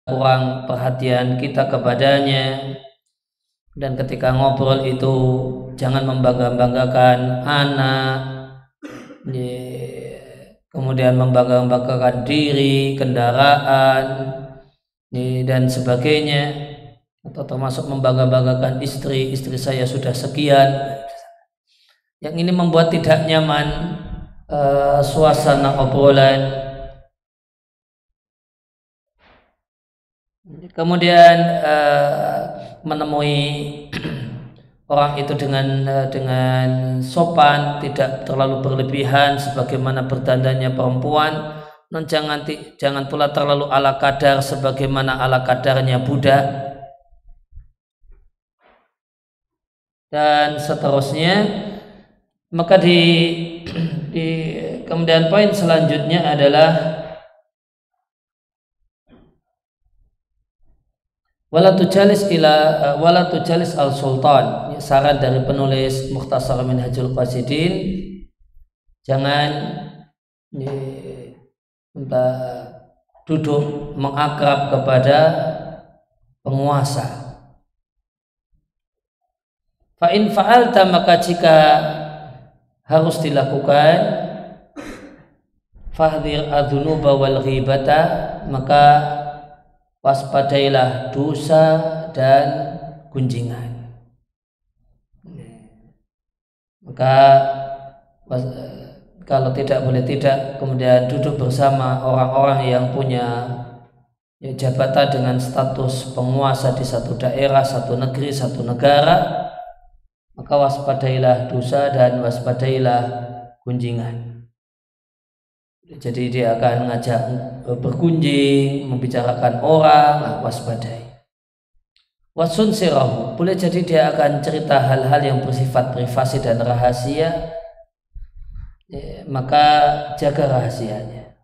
kurang perhatian kita kepadanya. Dan ketika ngobrol itu jangan membangga-banggakan anak, kemudian membangga-banggakan diri, kendaraan, dan sebagainya, atau termasuk membangga-banggakan istri saya sudah sekian. Yang ini membuat tidak nyaman suasana obrolan. Kemudian menemui orang itu dengan sopan, tidak terlalu berlebihan sebagaimana berdandannya perempuan, dan jangan pula terlalu ala kadar sebagaimana ala kadarnya budak, dan seterusnya. Maka di kemudian poin selanjutnya adalah wala tujalis al sultan. Saran dari penulis Mukhtasar Minhajul Qasidin, jangan duduk mengakrab kepada penguasa. Fa in fa'alta, maka jika harus dilakukan, fahdhir adzunuba wal ghibata, maka waspadailah dosa dan gunjingan. Maka kalau tidak boleh tidak, kemudian duduk bersama orang-orang yang punya jabatan dengan status penguasa di satu daerah, satu negeri, satu negara, maka waspadailah dosa dan waspadailah gunjingan. Jadi dia akan ngajak berkunjing, membicarakan orang, waspadai. Wasun sirahu, boleh jadi dia akan cerita hal-hal yang bersifat privasi dan rahasia, maka jaga rahasianya.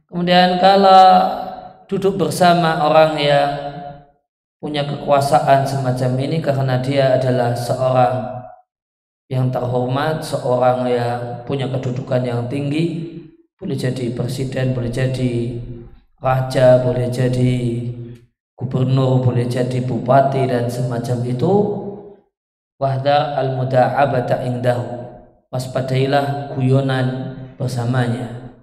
Kemudian kalau duduk bersama orang yang punya kekuasaan semacam ini, karena dia adalah seorang yang terhormat, seorang yang punya kedudukan yang tinggi, boleh jadi presiden, boleh jadi raja, boleh jadi gubernur, boleh jadi bupati dan semacam itu, wahdar al-muda'abata indahu, waspadailah guyonan bersamanya.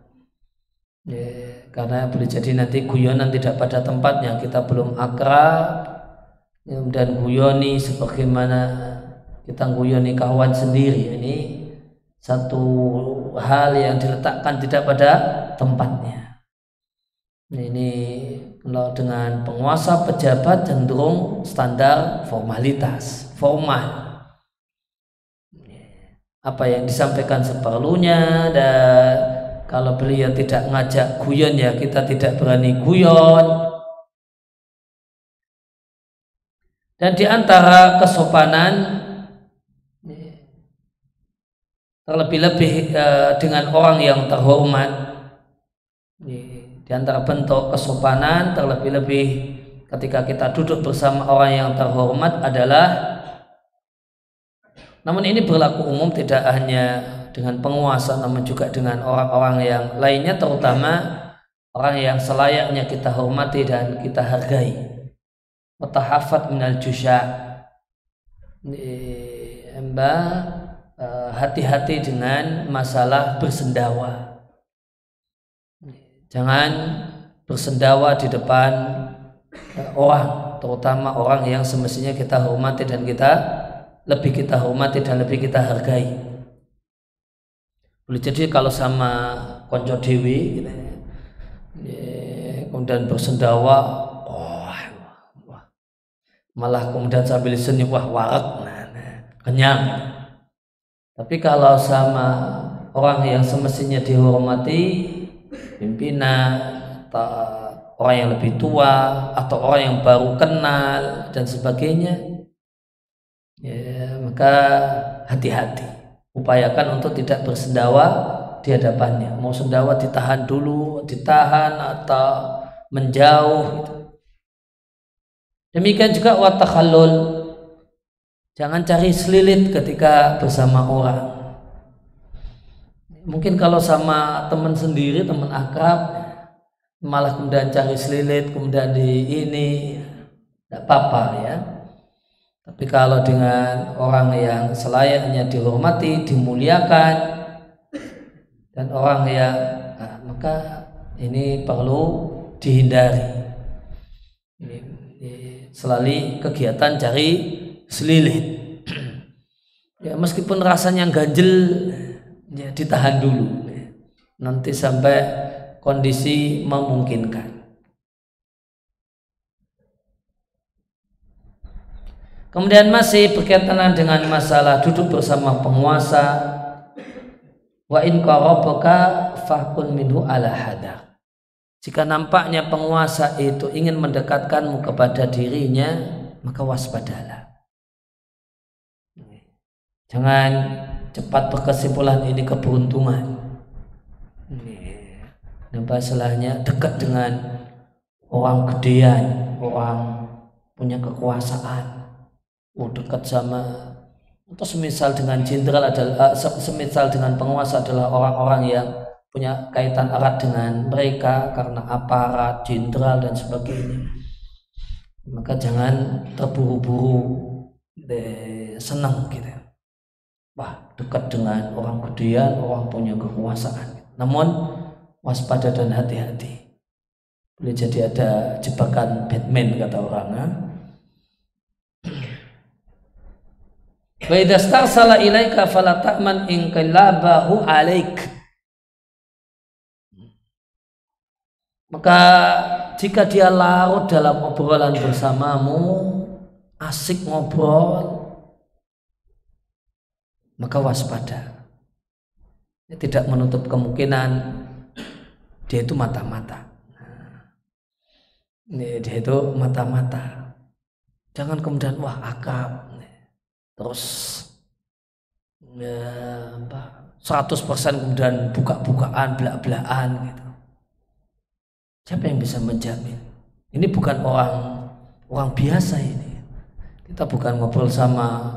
Karena boleh jadi nanti guyonan tidak pada tempatnya, kita belum akrab, dan guyoni sebagaimana kita guyoni kawan sendiri, ini satu hal yang diletakkan tidak pada tempatnya. Ini kalau dengan penguasa pejabat cenderung standar formalitas, formal, apa yang disampaikan seperlunya, dan kalau beliau tidak ngajak guyon, ya kita tidak berani guyon. Dan di antara kesopanan, terlebih-lebih dengan orang yang terhormat, di antara bentuk kesopanan terlebih-lebih ketika kita duduk bersama orang yang terhormat adalah, namun ini berlaku umum, tidak hanya dengan penguasa namun juga dengan orang-orang yang lainnya, terutama orang yang selayaknya kita hormati dan kita hargai. Watahafat minal jusya, hati-hati dengan masalah bersendawa. Jangan bersendawa di depan orang, terutama orang yang semestinya kita hormati dan lebih kita hormati dan lebih kita hargai. Boleh jadi kalau sama konco dewi gitu, kemudian bersendawa, malah kemudian sambil senyum, warak, kenyang. Tapi kalau sama orang yang semestinya dihormati, pimpinan atau orang yang lebih tua atau orang yang baru kenal dan sebagainya, ya, maka hati-hati, upayakan untuk tidak bersendawa di hadapannya. Mau sendawa ditahan dulu, ditahan atau menjauh gitu. Demikian juga watakhallul, jangan cari selilit ketika bersama orang. Mungkin kalau sama teman sendiri, teman akrab, malah kemudian cari selilit, kemudian di ini, tidak apa-apa ya. Tapi kalau dengan orang yang selayaknya dihormati, dimuliakan, dan orang yang maka ini perlu dihindari. Ini selalu kegiatan cari selilit. Ya, meskipun rasanya ganjel, ya ditahan dulu. Nanti sampai kondisi memungkinkan. Kemudian masih berkaitan dengan masalah duduk bersama penguasa. Wa in qarabaka fahkun minhu ala hadar. Jika nampaknya penguasa itu ingin mendekatkanmu kepada dirinya, maka waspadalah. Jangan cepat berkesimpulan ini keberuntungan. Nampak salahnya dekat dengan orang gedean, orang punya kekuasaan. Dekat sama, atau semisal dengan jenderal adalah semisal dengan penguasa adalah orang-orang yang punya kaitan erat dengan mereka karena aparat, jenderal dan sebagainya. Maka jangan terburu-buru senang gitu. Wah, dekat dengan orang gedean, orang punya kekuasaan. Namun waspada dan hati-hati. Boleh jadi ada jebakan Batman kata orang. Wa idza starsala ilaika fala ta'man in qallabahu alaik. Maka jika dia larut dalam obrolan bersamamu, asik ngobrol, maka waspada. Tidak menutup kemungkinan dia itu mata-mata. Dia itu mata-mata. Jangan kemudian wah akrab. Terus 100% kemudian buka-bukaan, belak-belakan gitu. Siapa yang bisa menjamin? Ini bukan orang biasa ini. Kita bukan ngobrol sama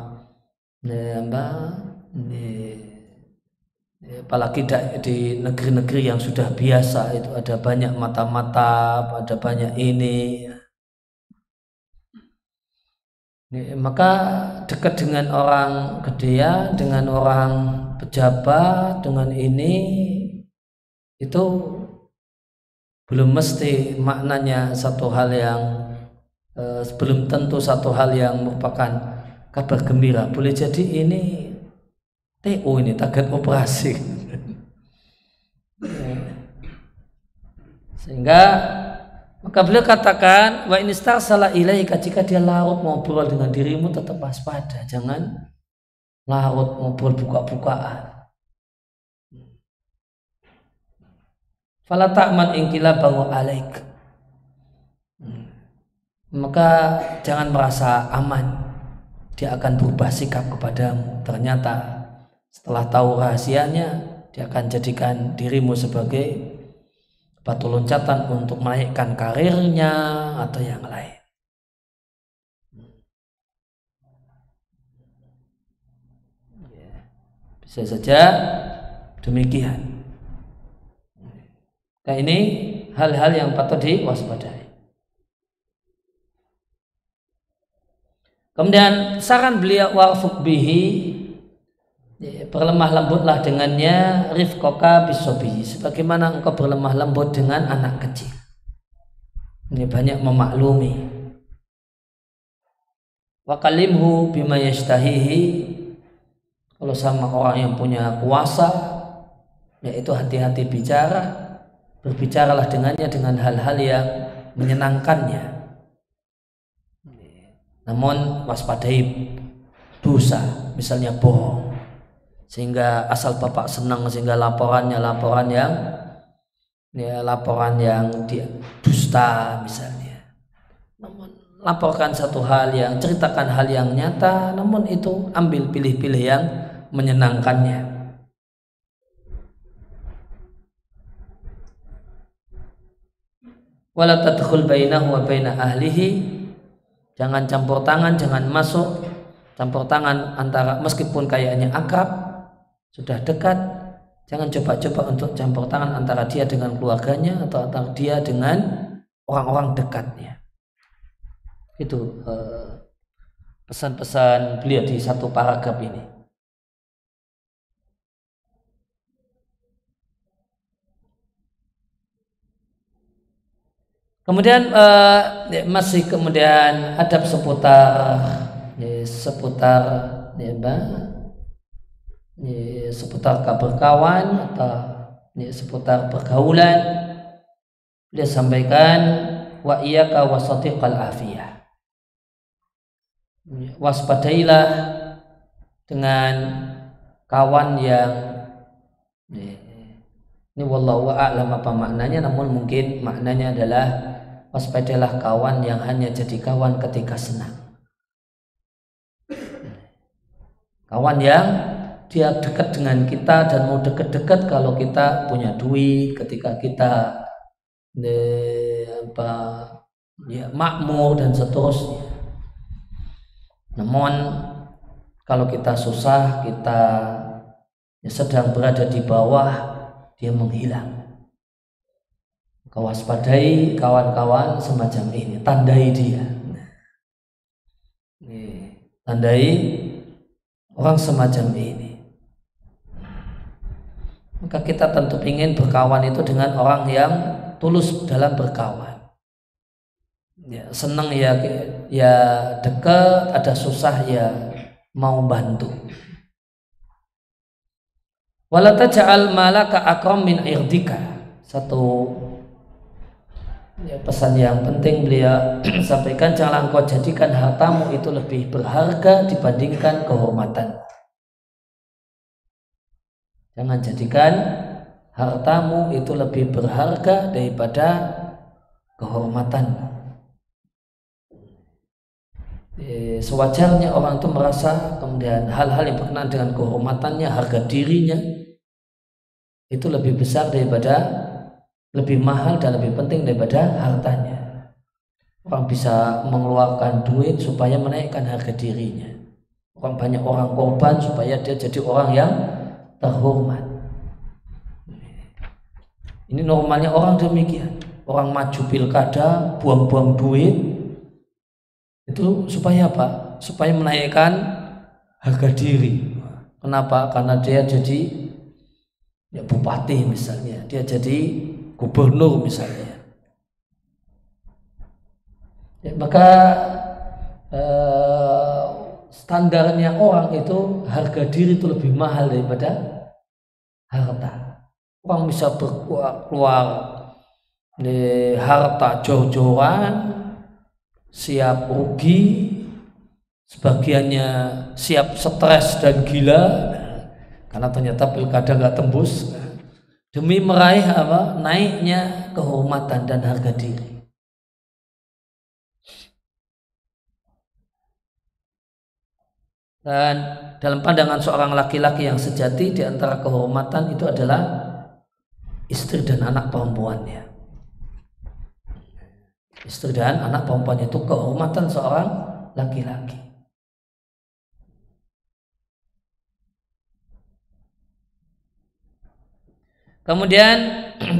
apalagi di negeri-negeri yang sudah biasa itu ada banyak mata-mata, ada banyak ini. Maka dekat dengan orang gedean, dengan orang pejabat, dengan ini itu belum mesti maknanya satu hal yang belum tentu satu hal yang merupakan kabar gembira. Boleh jadi ini TO, ini target operasi. Sehingga maka beliau katakan wa in istarsala ilaika, jika dia larut ngobrol dengan dirimu tetap waspada, jangan larut ngobrol buka-bukaan. Fala ta'man inqilabahu alaik. Maka jangan merasa aman dia akan berubah sikap kepadamu. Ternyata setelah tahu rahasianya dia akan jadikan dirimu sebagai batu loncatan untuk menaikkan karirnya atau yang lain. Bisa saja demikian. Nah, ini hal-hal yang patut diwaspadai. Kemudian saran beliau warfuq bihi, berlemah lembutlah dengannya, rifqaka bisobi, sebagaimana engkau berlemah lembut dengan anak kecil. Ini banyak memaklumi. Wa kalimhu bima yashtahihi, kalau sama orang yang punya kuasa, yaitu hati-hati bicara, berbicaralah dengannya dengan hal-hal yang menyenangkannya. Namun waspadai dosa, misalnya bohong, sehingga asal bapak senang sehingga laporan yang dia dusta misalnya. Namun laporkan satu hal yang, ceritakan hal yang nyata, namun itu ambil pilih-pilih yang menyenangkannya. Wala tadkhul bainahu wa baina ahlihi, jangan campur tangan, jangan masuk campur tangan antara, meskipun kayaknya akrab, sudah dekat, Jangan coba-coba untuk campur tangan antara dia dengan keluarganya atau antara dia dengan orang-orang dekatnya. Itu pesan-pesan beliau di satu paragraf ini. Kemudian masih kemudian adab seputar berkawan atau seputar pergaulan. Dia sampaikan wa iyyaka wasatiqal afiyah. Waspadailah dengan kawan yang ini wallahu a'lam apa maknanya, namun mungkin maknanya adalah waspadailah kawan yang hanya jadi kawan ketika senang. Kawan yang dia dekat dengan kita dan mau dekat-dekat kalau kita punya duit, ketika kita makmur dan seterusnya. Namun kalau kita susah, kita sedang berada di bawah, dia menghilang. Kau waspadai kawan-kawan semacam ini, tandai dia. Tandai orang semacam ini. Maka kita tentu ingin berkawan itu dengan orang yang tulus dalam berkawan. Ya, senang ya dekat, ada susah ya mau bantu. Wala taj'al malaka akram min irdika. Satu pesan yang penting beliau sampaikan, janganlah engkau jadikan hartamu itu lebih berharga dibandingkan kehormatan. Jangan jadikan hartamu itu lebih berharga daripada kehormatanmu. Sewajarnya orang itu merasa kemudian hal-hal yang berkenaan dengan kehormatannya, harga dirinya itu lebih besar daripada, lebih mahal dan lebih penting daripada hartanya. Orang bisa mengeluarkan duit supaya menaikkan harga dirinya. Banyak orang korban supaya dia jadi orang yang terhormat. Ini normalnya orang demikian. Orang maju pilkada, buang-buang duit, itu supaya apa? Supaya menaikkan harga diri. Kenapa? Karena dia jadi bupati misalnya, dia jadi gubernur misalnya. Maka standarnya orang itu harga diri itu lebih mahal daripada harta. Orang bisa keluar di harta jor-joran, siap rugi, sebagiannya siap stres dan gila karena ternyata pilkada nggak tembus, demi meraih naiknya kehormatan dan harga diri. Dan dalam pandangan seorang laki-laki yang sejati, di antara kehormatan itu adalah istri dan anak perempuannya. Istri dan anak perempuannya itu kehormatan seorang laki-laki. Kemudian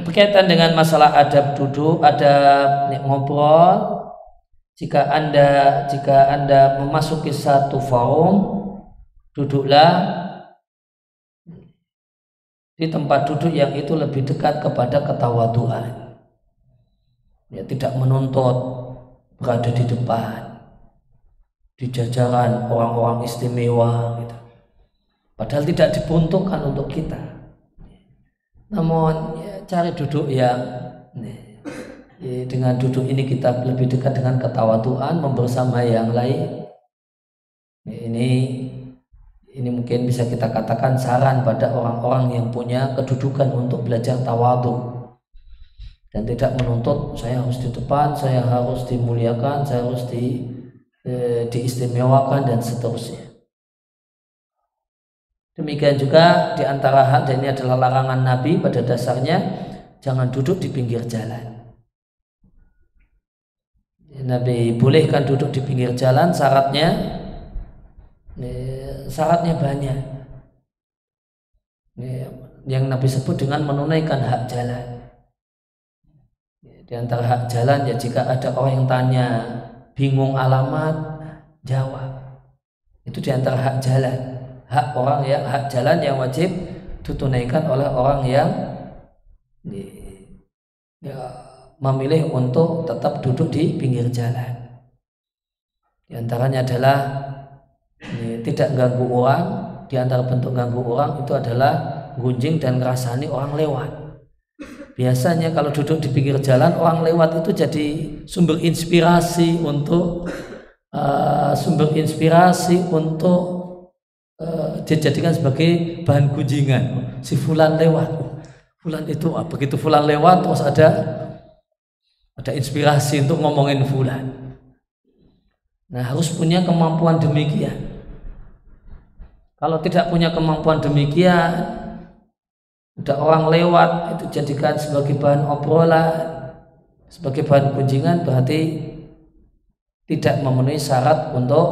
berkaitan dengan masalah adab duduk, adab ngobrol, jika anda memasuki satu forum, duduklah di tempat duduk yang itu lebih dekat kepada ketawaduan. Ya, tidak menuntut berada di depan, di jajaran orang-orang istimewa gitu. Padahal tidak diperuntukkan untuk kita. Namun cari duduk yang dengan duduk ini kita lebih dekat dengan ketawaduan, membersama yang lain. Ini mungkin bisa kita katakan saran pada orang-orang yang punya kedudukan untuk belajar tawadhu dan tidak menuntut saya harus di depan, saya harus dimuliakan, saya harus diistimewakan dan seterusnya. Demikian juga di antara hal, dan ini adalah larangan Nabi pada dasarnya, jangan duduk di pinggir jalan. Nabi bolehkan duduk di pinggir jalan, syaratnya banyak. yang Nabi sebut dengan menunaikan hak jalan. Di antara hak jalan ya jika ada orang yang tanya bingung alamat, jawab. Itu di antara hak jalan. Hak jalan yang wajib ditunaikan oleh orang yang memilih untuk tetap duduk di pinggir jalan. Di antaranya adalah tidak ganggu orang. Di antara bentuk ganggu orang itu adalah gunjing dan ngerasani orang lewat. Biasanya kalau duduk di pinggir jalan, orang lewat itu jadi sumber inspirasi untuk dijadikan sebagai bahan gunjingan. Si fulan lewat, fulan itu begitu fulan lewat terus ada inspirasi untuk ngomongin fulan. Nah, harus punya kemampuan demikian. Kalau tidak punya kemampuan demikian, ada orang lewat itu jadikan sebagai bahan obrolan, sebagai bahan gunjingan, berarti tidak memenuhi syarat untuk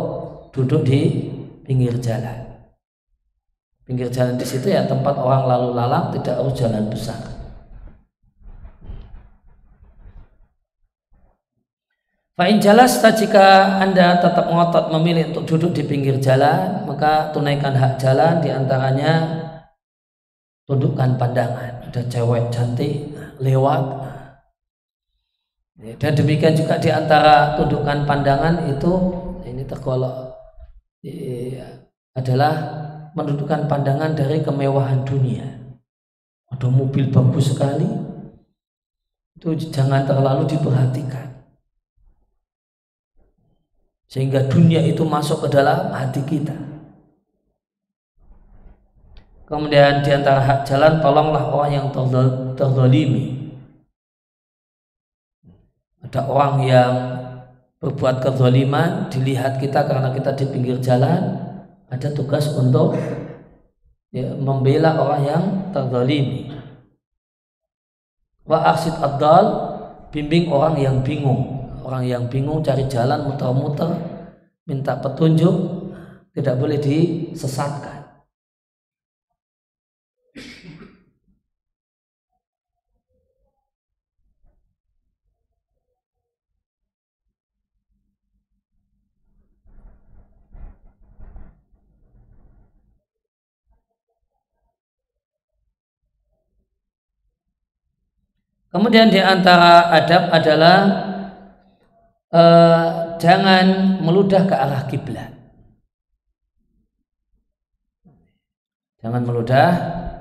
duduk di pinggir jalan. Pinggir jalan di situ ya tempat orang lalu lalang, tidak harus jalan besar. Fa'in jalasta, jika Anda tetap ngotot memilih untuk duduk di pinggir jalan, maka tunaikan hak jalan, diantaranya tundukkan pandangan. Ada cewek cantik lewat, dan demikian juga diantara tundukkan pandangan itu ini tergolong adalah menundukkan pandangan dari kemewahan dunia. Ada mobil bagus sekali, itu jangan terlalu diperhatikan sehingga dunia itu masuk ke dalam hati kita. Kemudian di antara hak jalan, tolonglah orang yang terzalimi. Ada orang yang berbuat kezaliman, dilihat kita karena kita di pinggir jalan, ada tugas untuk membela orang yang terzalimi. Wa arsid ad-dal, bimbing orang yang bingung. Orang yang bingung cari jalan muter-muter, minta petunjuk, tidak boleh disesatkan. Kemudian di antara adab adalah jangan meludah ke arah kiblat. Jangan meludah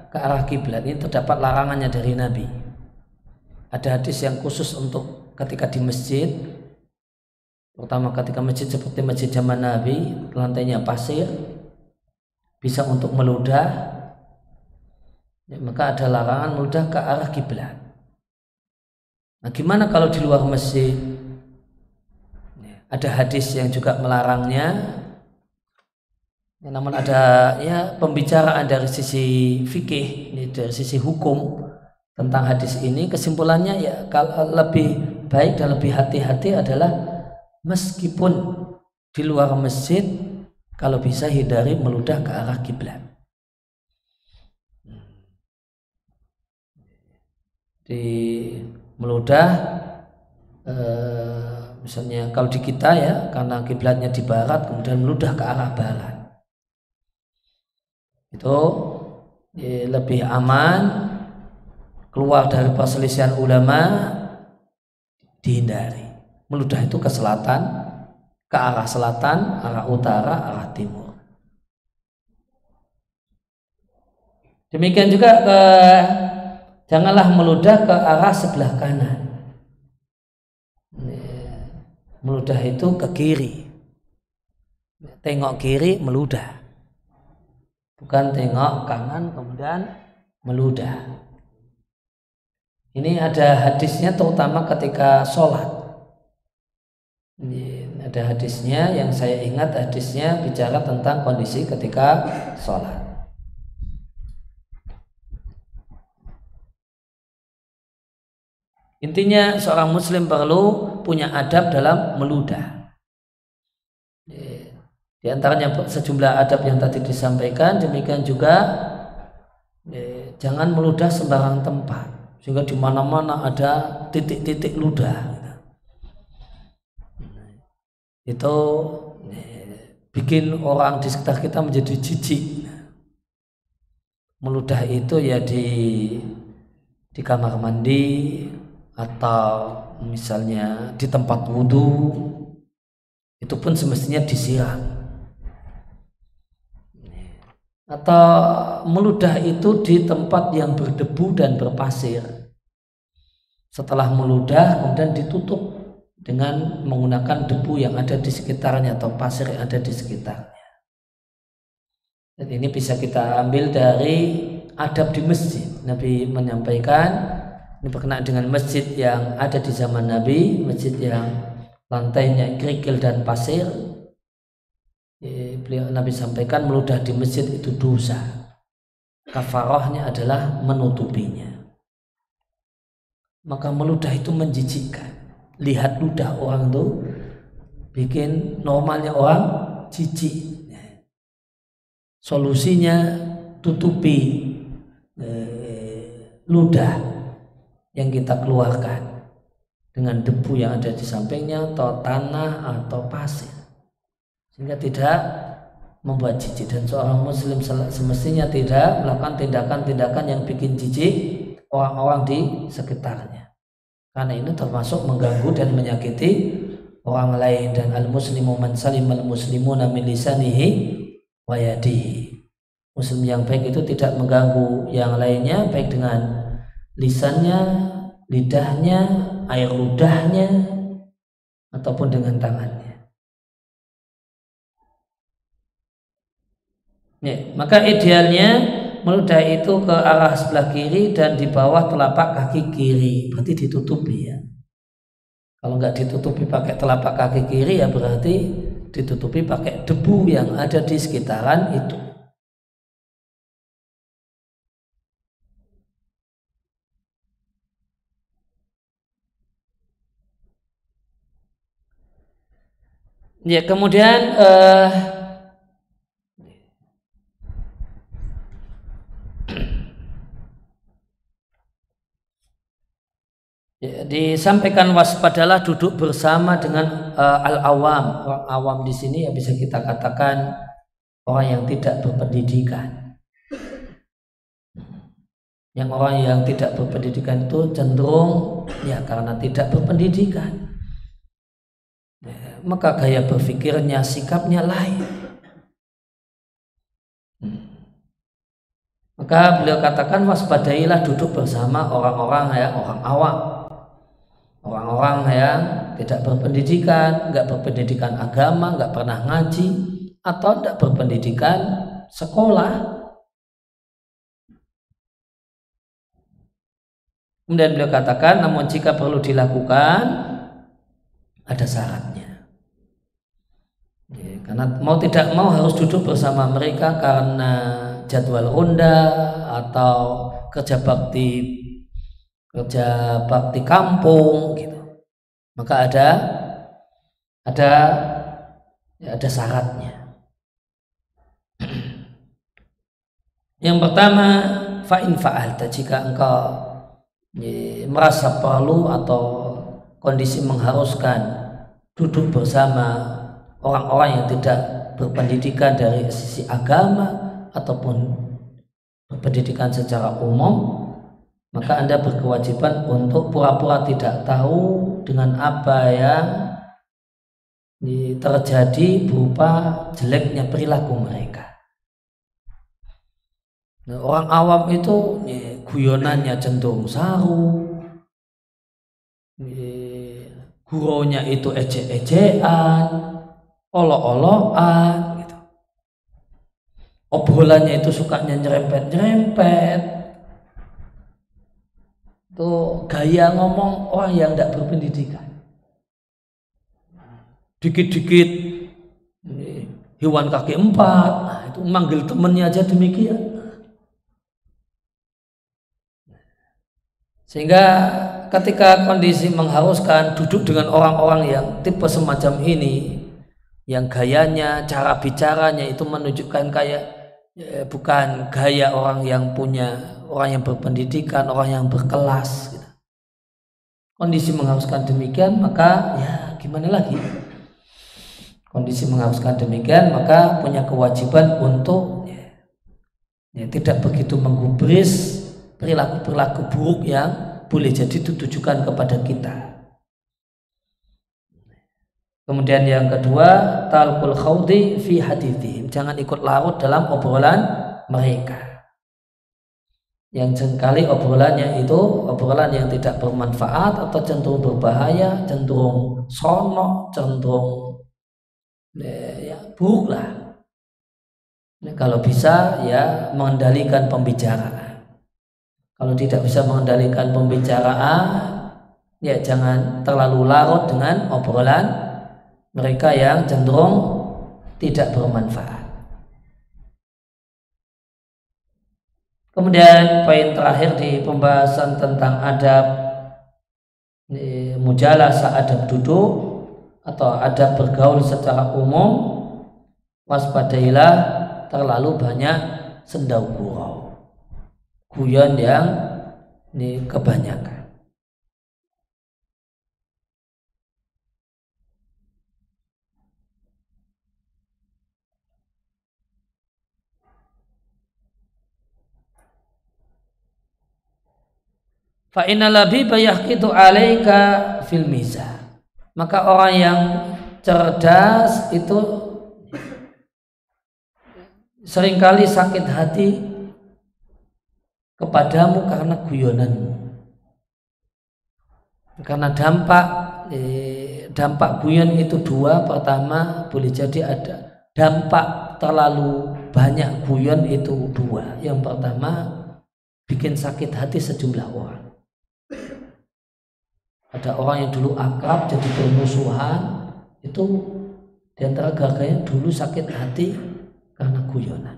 ke arah kiblat. Ini terdapat larangannya dari Nabi. Ada hadis yang khusus untuk ketika di masjid, terutama ketika masjid seperti masjid zaman Nabi, lantainya pasir, bisa untuk meludah, maka ada larangan meludah ke arah kiblat. Nah, gimana kalau di luar masjid? Ada hadis yang juga melarangnya. Namun ada pembicaraan dari sisi fikih, dari sisi hukum tentang hadis ini. Kesimpulannya kalau lebih baik dan lebih hati-hati adalah meskipun di luar masjid, kalau bisa hindari meludah ke arah kiblat. Di meludah misalnya kalau di kita karena kiblatnya di barat, kemudian meludah ke arah barat, itu lebih aman, keluar dari perselisihan ulama, dihindari. Meludah itu ke selatan, ke arah selatan, arah utara, arah timur. Demikian juga janganlah meludah ke arah sebelah kanan. Meludah itu ke kiri, tengok kiri meludah, bukan tengok kanan kemudian meludah. Ini ada hadisnya terutama ketika sholat. Ini ada hadisnya yang saya ingat, hadisnya bicara tentang kondisi ketika sholat. Intinya seorang muslim perlu punya adab dalam meludah. Di antaranya sejumlah adab yang tadi disampaikan, demikian juga Jangan meludah sembarang tempat sehingga di mana-mana ada titik-titik ludah. Itu bikin orang di sekitar kita menjadi jijik. Meludah itu ya di kamar mandi atau misalnya di tempat wudhu, itu pun semestinya disiram. Atau meludah itu di tempat yang berdebu dan berpasir. Setelah meludah kemudian ditutup dengan menggunakan debu yang ada di sekitarnya atau pasir yang ada di sekitarnya. Dan ini bisa kita ambil dari adab di masjid. Nabi menyampaikan, ini berkenaan dengan masjid yang ada di zaman Nabi, masjid yang lantainya kerikil dan pasir. Nabi sampaikan meludah di masjid itu dosa, kafarahnya adalah menutupinya. Maka meludah itu menjijikkan. Lihat ludah orang itu bikin normalnya orang jijik. Solusinya tutupi ludah yang kita keluarkan dengan debu yang ada di sampingnya atau tanah atau pasir, sehingga tidak membuat jijik. Dan seorang muslim semestinya tidak melakukan tindakan-tindakan yang bikin jijik orang-orang di sekitarnya, karena ini termasuk mengganggu dan menyakiti orang lain. Dan al-muslimu man salimal muslimuna min lisanihi wa yadihi. Muslim yang baik itu tidak mengganggu yang lainnya, baik dengan lisannya, lidahnya, air ludahnya, ataupun dengan tangannya. Ya, maka idealnya meludah itu ke arah sebelah kiri dan di bawah telapak kaki kiri, berarti ditutupi ya. Kalau nggak ditutupi pakai telapak kaki kiri ya berarti ditutupi pakai debu yang ada di sekitaran itu. Ya, kemudian ya, disampaikan waspadalah duduk bersama dengan al-awam. Orang awam di sini ya bisa kita katakan orang yang tidak berpendidikan. Yang orang yang tidak berpendidikan itu cenderung ya karena tidak berpendidikan, ya, maka gaya berpikirnya, sikapnya lain. Maka beliau katakan waspadailah duduk bersama orang-orang ya, orang awam, orang-orang yang tidak berpendidikan, nggak berpendidikan agama, nggak pernah ngaji, atau nggak berpendidikan sekolah. Kemudian beliau katakan, namun jika perlu dilakukan ada syaratnya. Ya, karena mau tidak mau harus duduk bersama mereka karena jadwal ronda atau kerja bakti kampung gitu. Maka ada syaratnya. Yang pertama, fa'in fa'alta, jika engkau merasa perlu atau kondisi mengharuskan duduk bersama orang-orang yang tidak berpendidikan dari sisi agama ataupun berpendidikan secara umum, maka Anda berkewajiban untuk pura-pura tidak tahu dengan apa yang terjadi berupa jeleknya perilaku mereka. Nah, orang awam itu guyonannya cenderung saru, gurunya itu ejek-ejekan, olok-olokan gitu. Obrolannya itu sukanya nyerempet-nyerempet. Itu gaya ngomong orang yang tidak berpendidikan. Dikit-dikit hewan kaki empat, nah, itu manggil temennya aja demikian. Sehingga ketika kondisi mengharuskan duduk dengan orang-orang yang tipe semacam ini, yang gayanya, cara bicaranya itu menunjukkan kayak bukan gaya orang yang berpendidikan, orang yang berkelas gitu. Kondisi mengharuskan demikian, maka ya gimana lagi? Kondisi mengharuskan demikian, maka punya kewajiban untuk tidak begitu menggubris perilaku-perilaku buruk yang boleh jadi ditujukan kepada kita. Kemudian yang kedua, talqul khawdi fi hadithihim, jangan ikut larut dalam obrolan mereka. Yang seringkali obrolannya itu obrolan yang tidak bermanfaat atau cenderung berbahaya, cenderung sonok, cenderung buruk lah. Kalau bisa ya mengendalikan pembicaraan. Kalau tidak bisa mengendalikan pembicaraan, ya jangan terlalu larut dengan obrolan mereka yang cenderung tidak bermanfaat. Kemudian poin terakhir di pembahasan tentang adab mujalasah, adab duduk atau adab bergaul secara umum, waspadailah terlalu banyak sendau gurau, guyon yang kebanyakan. Fa inna labiba yahqidu 'alaika fil mizan. Maka orang yang cerdas itu seringkali sakit hati kepadamu karena guyonanmu. Karena dampak guyon itu dua. Pertama, boleh jadi ada dampak terlalu banyak guyon itu dua. Yang pertama, bikin sakit hati sejumlah orang. Ada orang yang dulu akrab jadi bermusuhan, itu diantara gara-garanya dulu sakit hati karena guyonan.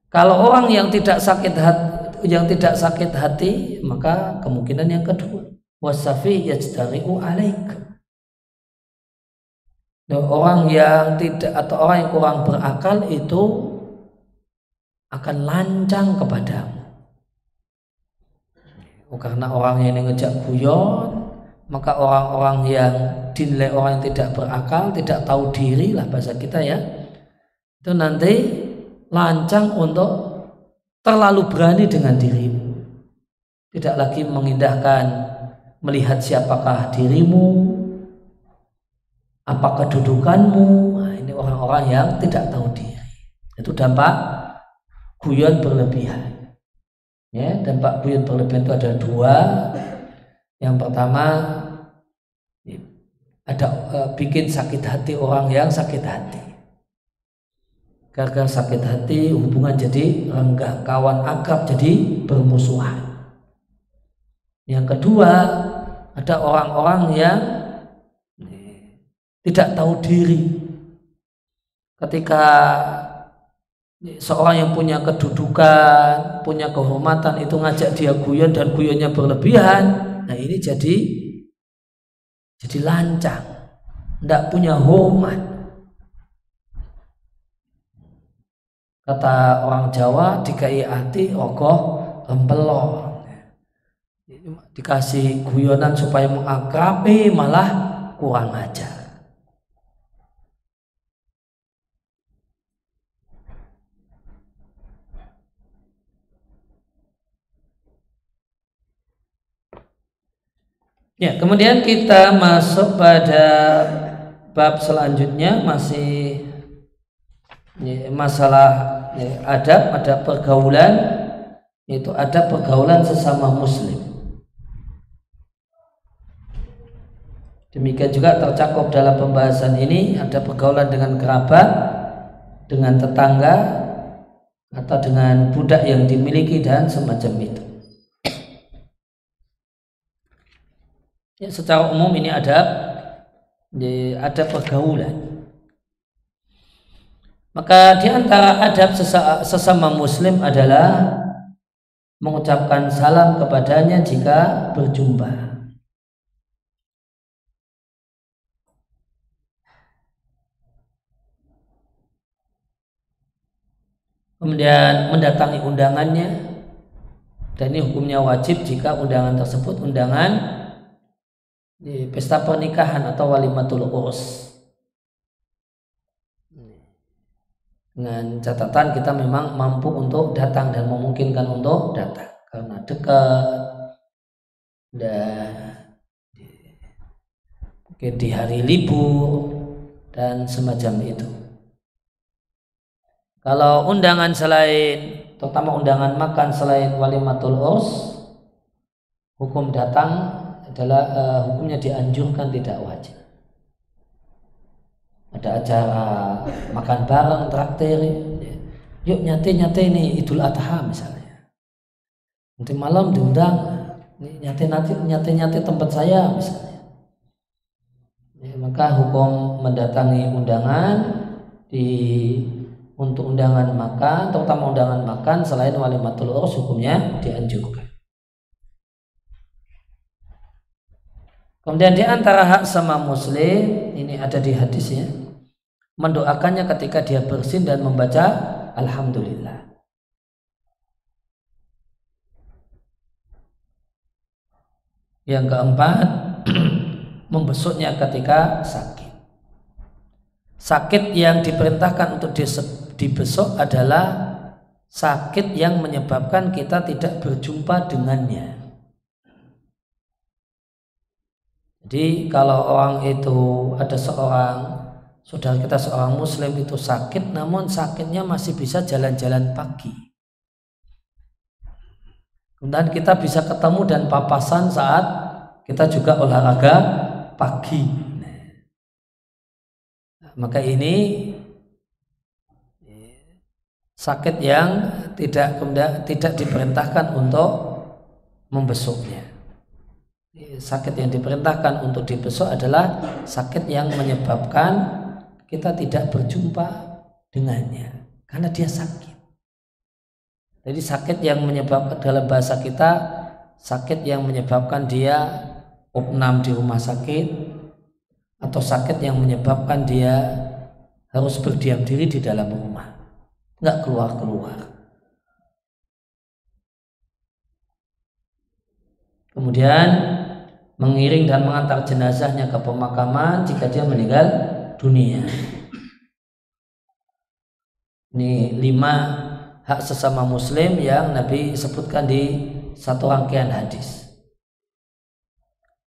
Kalau orang yang tidak sakit hati, maka kemungkinan yang kedua, wasafi yajtari'u alaik. Orang yang tidak atau orang yang kurang berakal itu akan lancang kepadamu. Karena orang yang ngejak guyon, maka orang-orang yang dinilai orang yang tidak berakal, tidak tahu diri lah bahasa kita ya, itu nanti lancang untuk terlalu berani dengan dirimu, tidak lagi mengindahkan melihat siapakah dirimu, apa kedudukanmu. Nah, ini orang-orang yang tidak tahu diri. Itu dampak guyon berlebihan. Ya, dampak guyon berlebihan itu ada dua. Yang pertama, ada bikin sakit hati orang yang sakit hati. Gara-gara sakit hati hubungan jadi renggang, kawan akrab jadi bermusuhan. Yang kedua, ada orang-orang yang tidak tahu diri. Ketika seorang yang punya kedudukan, punya kehormatan itu ngajak dia guyon dan guyonnya berlebihan, nah ini jadi lancang, tidak punya hormat. Kata orang Jawa, dikai hati ogoh lempelor. Dikasih guyonan supaya mengakrabi malah kurang ajar. Ya, kemudian kita masuk pada bab selanjutnya, masih masalah adab, ada pergaulan, itu ada pergaulan sesama muslim. Demikian juga tercakup dalam pembahasan ini ada pergaulan dengan kerabat, dengan tetangga, atau dengan budak yang dimiliki dan semacam itu. Ya, secara umum ini ada pergaulan. Maka di antara adab sesama muslim adalah mengucapkan salam kepadanya jika berjumpa. kemudian mendatangi undangannya, dan ini hukumnya wajib jika undangan tersebut undangan di pesta pernikahan atau walimatul urs, dengan catatan kita memang mampu untuk datang dan memungkinkan untuk datang karena dekat dan mungkin di hari libur dan semacam itu. Kalau undangan selain, terutama undangan makan selain walimatul urs, hukum datang adalah hukumnya dianjurkan, tidak wajib. Ada acara makan bareng, traktir, yuk nyate ini Idul Adha misalnya, nanti malam diundang, nyate tempat saya misalnya, maka hukum mendatangi undangan untuk undangan makan, terutama undangan makan selain walimatul urs, hukumnya dianjurkan. Kemudian di antara hak sama muslim, ini ada di hadisnya, mendoakannya ketika dia bersin dan membaca alhamdulillah. Yang keempat, membesuknya ketika sakit. Sakit yang diperintahkan untuk dibesuk adalah sakit yang menyebabkan kita tidak berjumpa dengannya. Jadi kalau orang itu, ada seorang saudara kita, seorang muslim itu sakit, namun sakitnya masih bisa jalan-jalan pagi, kemudian kita bisa ketemu dan papasan saat kita juga olahraga pagi, maka ini sakit yang tidak diperintahkan untuk membesuknya. Sakit yang diperintahkan untuk dibesuk adalah sakit yang menyebabkan kita tidak berjumpa dengannya karena dia sakit. Jadi sakit yang menyebabkan, dalam bahasa kita, sakit yang menyebabkan dia opnam di rumah sakit, atau sakit yang menyebabkan dia harus berdiam diri di dalam rumah, nggak keluar-keluar. Kemudian mengiring dan mengantar jenazahnya ke pemakaman jika dia meninggal dunia. Ini 5 hak sesama muslim yang Nabi sebutkan di satu rangkaian hadis.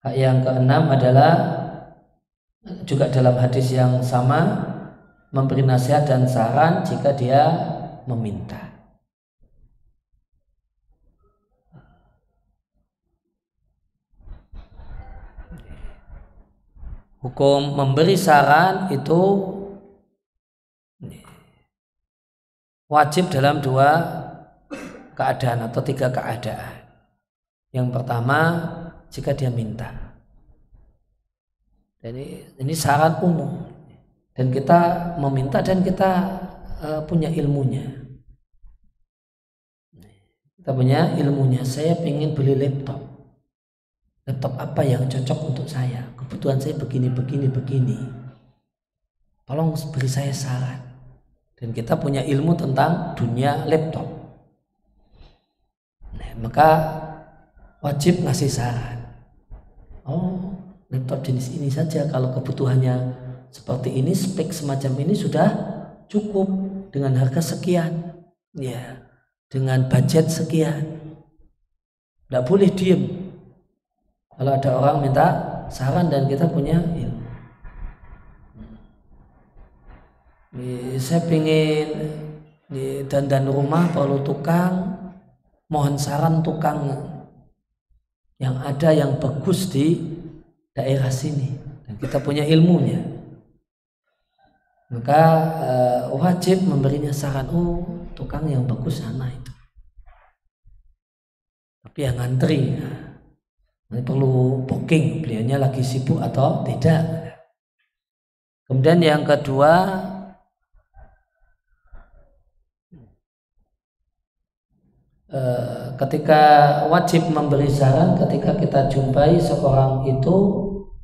Hak yang keenam adalah juga dalam hadis yang sama, memberi nasihat dan saran jika dia meminta. Hukum memberi saran itu wajib dalam 2 keadaan atau 3 keadaan. Yang pertama, jika dia minta. Jadi ini saran umum dan kita meminta dan kita punya ilmunya. Kita punya ilmunya. Saya ingin beli laptop. Laptop apa yang cocok untuk saya? Kebutuhan saya begini. Tolong beri saya saran. Dan kita punya ilmu tentang dunia laptop. Nah, maka wajib ngasih saran. Oh, laptop jenis ini saja, kalau kebutuhannya seperti ini, spek semacam ini sudah cukup dengan harga sekian, ya, dengan budget sekian. Tidak boleh diem kalau ada orang minta saran dan kita punya ilmu. Saya ingin dandan rumah perlu tukang, mohon saran tukang yang ada yang bagus di daerah sini dan kita punya ilmunya, maka wajib memberinya saran. Oh, tukang yang bagus sana itu, tapi yang ngantri, ini perlu booking, beliaunya lagi sibuk atau tidak. Kemudian yang kedua, ketika wajib memberi saran ketika kita jumpai seorang itu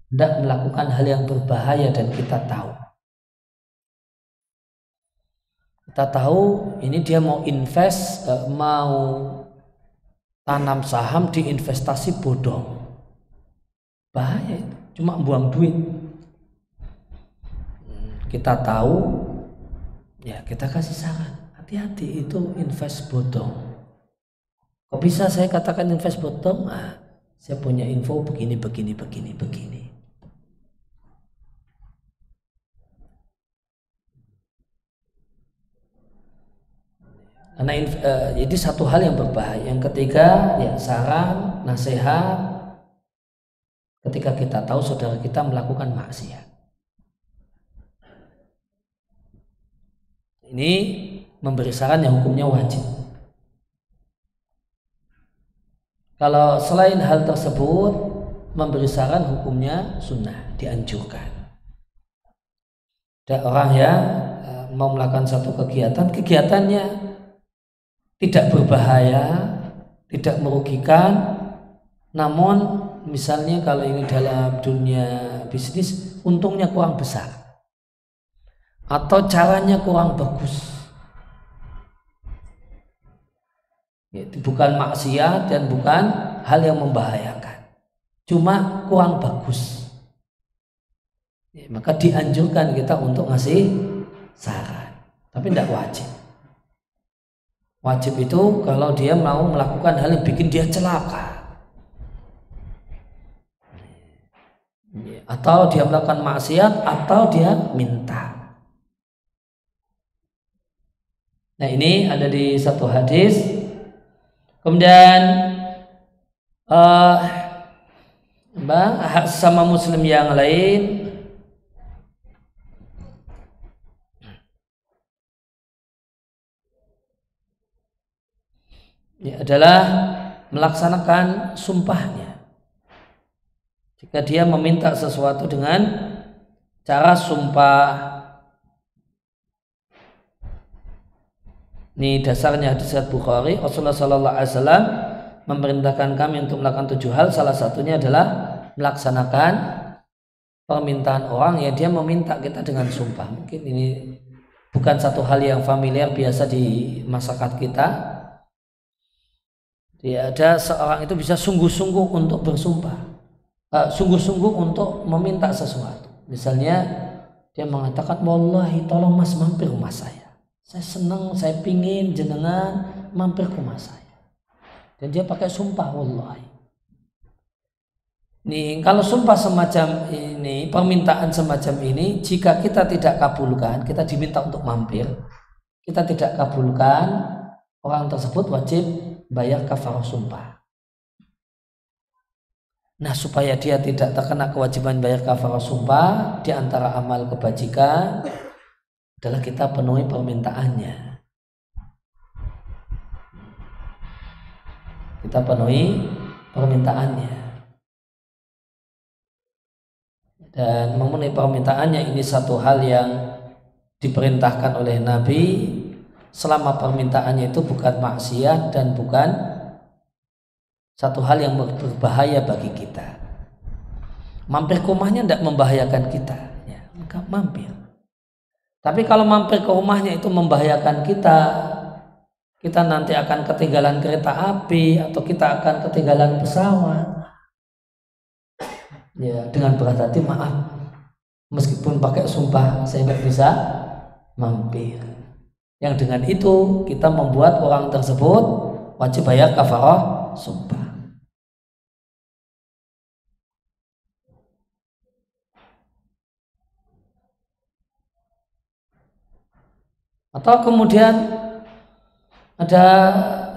hendak melakukan hal yang berbahaya dan kita tahu. kita tahu ini dia mau invest, mau tanam saham di investasi bodong, bahaya itu, cuma buang duit. Kita tahu, ya kita kasih saran, hati-hati itu invest bodong. Kok bisa saya katakan invest bodong? Saya punya info begini. Karena jadi satu hal yang berbahaya. Yang ketiga, ya saran, nasihat ketika kita tahu saudara kita melakukan maksiat. Ini memberi saran yang hukumnya wajib. Kalau selain hal tersebut, memberi saran hukumnya sunnah, dianjurkan. Ada orang yang mau melakukan satu kegiatan, kegiatannya tidak berbahaya, tidak merugikan, namun misalnya kalau ini dalam dunia bisnis untungnya kurang besar atau caranya kurang bagus, itu bukan maksiat dan bukan hal yang membahayakan, cuma kurang bagus, maka dianjurkan kita untuk ngasih saran, tapi tidak wajib. Wajib itu kalau dia mau melakukan hal yang bikin dia celaka, atau dia melakukan maksiat, atau dia minta. Nah ini ada di satu hadis. Kemudian sama muslim yang lain adalah melaksanakan sumpahnya. Jika dia meminta sesuatu dengan cara sumpah, ini dasarnya hadis Bukhari. Rasulullah Sallallahu Alaihi Wasallam memerintahkan kami untuk melakukan 7 hal. Salah satunya adalah melaksanakan permintaan orang yang dia meminta kita dengan sumpah. Mungkin ini bukan satu hal yang familiar biasa di masyarakat kita. Ya, ada seorang itu bisa sungguh-sungguh untuk bersumpah, sungguh-sungguh untuk meminta sesuatu. Misalnya dia mengatakan, wallahi tolong mas mampir rumah saya senang, saya pingin jenengan mampir ke rumah saya. Dan dia pakai sumpah wallahi. Nih kalau sumpah semacam ini, permintaan semacam ini, jika kita tidak kabulkan, kita diminta untuk mampir, kita tidak kabulkan, orang tersebut wajib bayar kafarah sumpah. Nah supaya dia tidak terkena kewajiban bayar kafarah sumpah, di antara amal kebajikan adalah kita penuhi permintaannya. Kita penuhi permintaannya. Dan memenuhi permintaannya ini satu hal yang diperintahkan oleh Nabi, selama permintaannya itu bukan maksiat dan bukan satu hal yang berbahaya bagi kita. Mampir ke rumahnya tidak membahayakan kita, ya, maka mampir. Tapi kalau mampir ke rumahnya itu membahayakan kita, kita nanti akan ketinggalan kereta api atau kita akan ketinggalan pesawat. Ya, dengan berat hati maaf, meskipun pakai sumpah saya tidak bisa mampir. Yang dengan itu kita membuat orang tersebut wajib bayar kafarah sumpah. Atau kemudian ada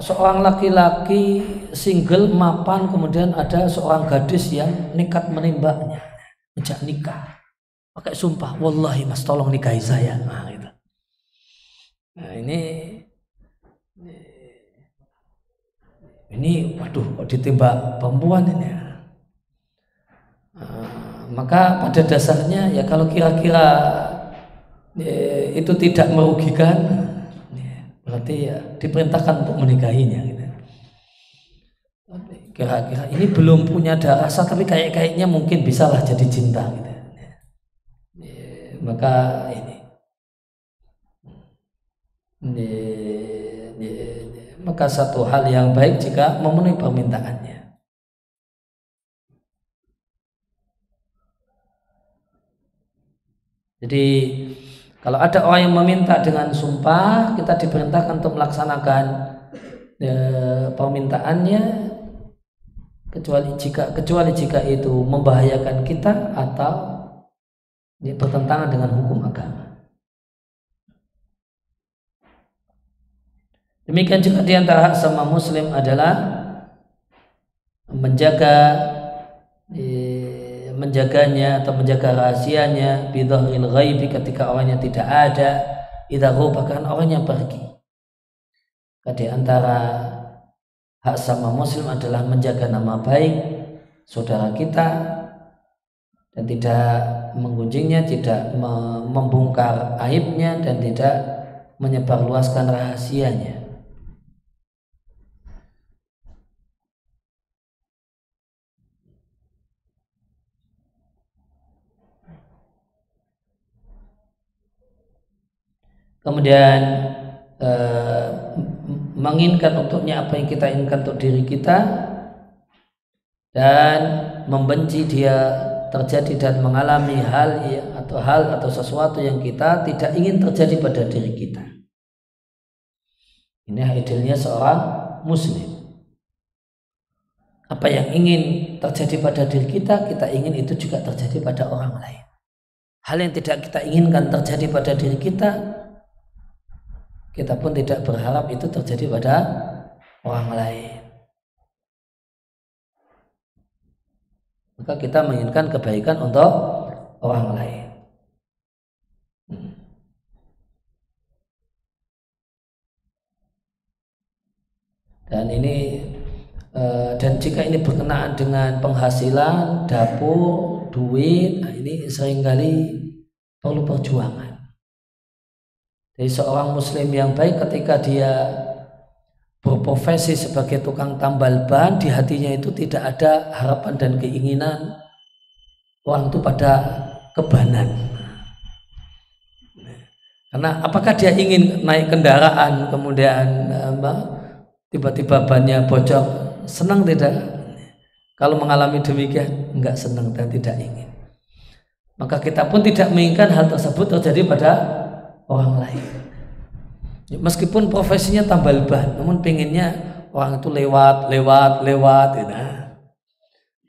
seorang laki-laki single mapan, kemudian ada seorang gadis yang nekat menembaknya, ngejak nikah, pakai sumpah, wallahi mas tolong nikahi saya. Nah, gitu. Nah ini waduh kok ditembak perempuan ini. Maka pada dasarnya ya kalau kira-kira itu tidak merugikan, berarti ya diperintahkan untuk menikahinya gitu. Kira-kira ini belum punya rasa tapi kayaknya mungkin bisalah jadi cinta gitu. Maka ini maka satu hal yang baik jika memenuhi permintaannya. Jadi kalau ada orang yang meminta dengan sumpah, kita diperintahkan untuk melaksanakan permintaannya, kecuali jika itu membahayakan kita atau bertentangan dengan hukum agama. Demikian juga di antara hak sama muslim adalah menjaganya atau menjaga rahasianya bidhahril ghaibi ketika orangnya tidak ada, idza bahkan orangnya pergi. Di antara hak sama muslim adalah menjaga nama baik saudara kita dan tidak menggunjingnya, tidak membongkar aibnya dan tidak menyebarluaskan rahasianya. Kemudian menginginkan untuknya apa yang kita inginkan untuk diri kita dan membenci dia terjadi dan mengalami hal atau sesuatu yang kita tidak ingin terjadi pada diri kita. Ini idealnya seorang muslim. Apa yang ingin terjadi pada diri kita, kita ingin itu juga terjadi pada orang lain. Hal yang tidak kita inginkan terjadi pada diri kita, kita pun tidak berharap itu terjadi pada orang lain. Maka kita menginginkan kebaikan untuk orang lain. Dan jika ini berkenaan dengan penghasilan, dapur, duit, ini seringkali perlu perjuangan. Jadi seorang muslim yang baik ketika dia berprofesi sebagai tukang tambal ban, di hatinya itu tidak ada harapan dan keinginan orang itu pada kebanan. Karena apakah dia ingin naik kendaraan kemudian tiba-tiba bannya bocor, senang tidak? Kalau mengalami demikian, enggak senang dan tidak ingin. Maka kita pun tidak menginginkan hal tersebut terjadi pada orang lain. Meskipun profesinya tambal ban, namun pengennya orang itu lewat gitu.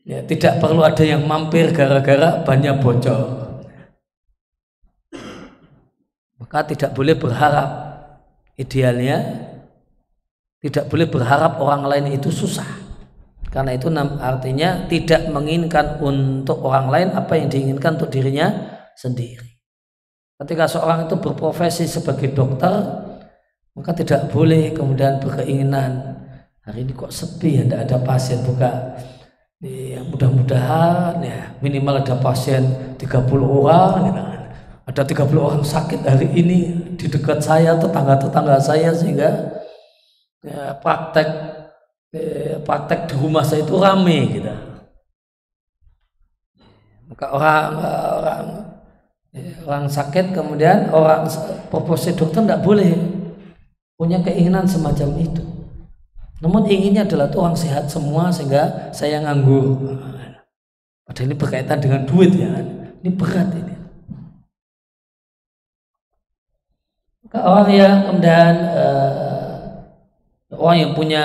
Ya, tidak perlu ada yang mampir gara-gara bannya bocor. Maka tidak boleh berharap, idealnya tidak boleh berharap orang lain itu susah. Karena itu artinya tidak menginginkan untuk orang lain apa yang diinginkan untuk dirinya sendiri. Ketika seorang itu berprofesi sebagai dokter, maka tidak boleh kemudian berkeinginan hari ini kok sepi ya, tidak ada pasien, ya, mudah-mudahan ya minimal ada pasien 30 orang gitu. Ada 30 orang sakit hari ini di dekat saya, tetangga-tetangga saya, sehingga ya, praktek di rumah saya itu ramai gitu. Maka orang sakit kemudian orang profesi dokter tidak boleh punya keinginan semacam itu. Namun inginnya adalah tuh orang sehat semua sehingga saya nganggur. Padahal ini berkaitan dengan duit ya, ini berat ini. Maka orang yang kemudian orang yang punya